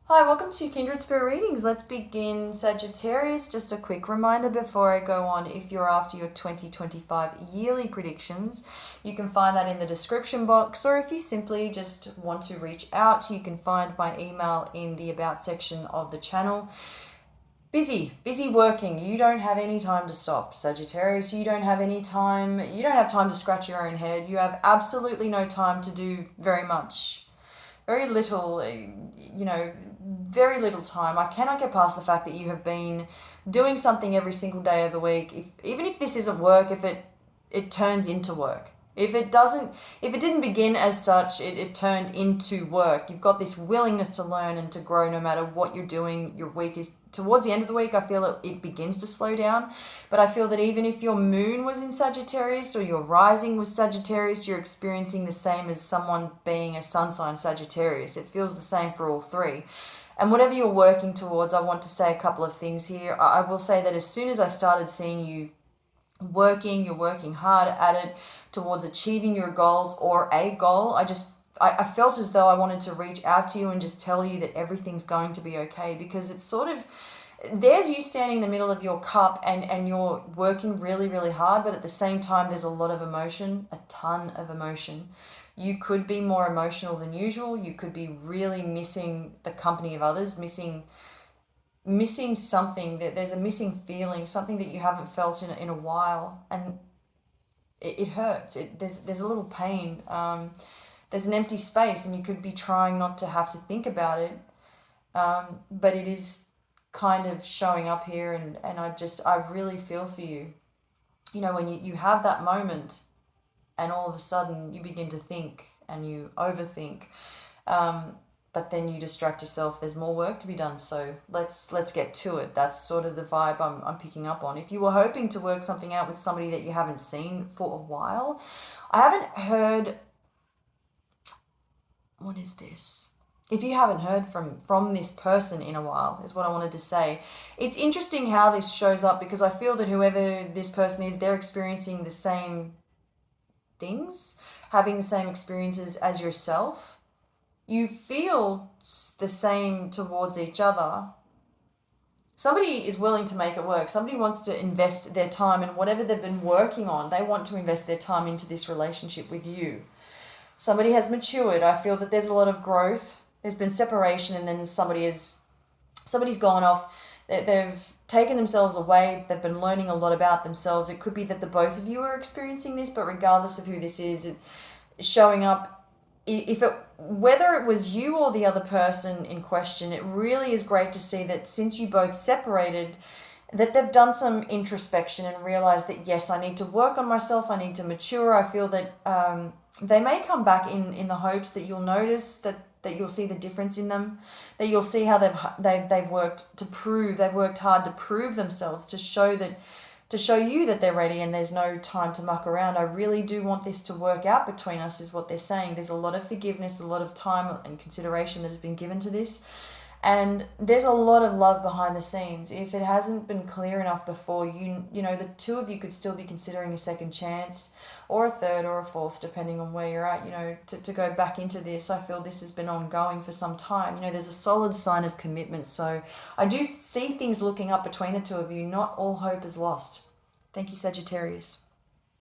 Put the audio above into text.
Hi, welcome to Kindred Spirit Readings. Let's begin, Sagittarius. Just a quick reminder before I go on, if you're after your 2025 yearly predictions, you can find that in the description box, or if you simply just want to reach out, you can find my email in the About section of the channel. Busy working. You don't have any time to stop, Sagittarius. You don't have time to scratch your own head. You have absolutely no time to do very much. Very little, very little time. I cannot get past the fact that you have been doing something every single day of the week. Even if this isn't work, if it turns into work. If it didn't begin as such, it turned into work. You've got this willingness to learn and to grow no matter what you're doing. Your week is towards the end of the week, I feel it begins to slow down. But I feel that even if your moon was in Sagittarius or your rising was Sagittarius, you're experiencing the same as someone being a sun sign Sagittarius. It feels the same for all three. And whatever you're working towards, I want to say a couple of things here. I will say that as soon as I started seeing you you're working hard at it towards achieving your goals or a goal, I felt as though I wanted to reach out to you and just tell you that everything's going to be okay, because it's sort of, there's you standing in the middle of your cup and you're working really, really hard, but at the same time, there's a lot of emotion, a ton of emotion. You could be more emotional than usual. You could be really missing the company of others, missing something, that there's a missing feeling, something that you haven't felt in a while, and it hurts. There's a little pain. There's an empty space, and you could be trying not to have to think about it, but it is kind of showing up here, and I really feel for you. When you have that moment, and all of a sudden you begin to think and you overthink. But then you distract yourself. There's more work to be done, so let's get to it. That's sort of the vibe I'm picking up on. If you were hoping to work something out with somebody that you haven't seen for a while, I haven't heard. What is this? If you haven't heard from this person in a while, is what I wanted to say. It's interesting how this shows up, because I feel that whoever this person is, they're experiencing the same things, having the same experiences as yourself. You feel the same towards each other. Somebody is willing to make it work. Somebody wants to invest their time in whatever they've been working on. They want to invest their time into this relationship with you. Somebody has matured. I feel that there's a lot of growth. There's been separation, and then somebody's gone off. They've taken themselves away. They've been learning a lot about themselves. It could be that the both of you are experiencing this, but regardless of who this is, showing up, whether it was you or the other person in question, it really is great to see that since you both separated, that they've done some introspection and realized that, yes, I need to work on myself, I need to mature. I feel that they may come back in the hopes that you'll notice that you'll see the difference in them, that you'll see how they've worked hard to prove themselves, to show you that they're ready and there's no time to muck around. I really do want this to work out between us, is what they're saying. There's a lot of forgiveness, a lot of time and consideration that has been given to this. And there's a lot of love behind the scenes. If it hasn't been clear enough before, the two of you could still be considering a second chance, or a third, or a fourth, depending on where you're at, to go back into this. I feel this has been ongoing for some time. There's a solid sign of commitment. So I do see things looking up between the two of you. Not all hope is lost. Thank you, Sagittarius.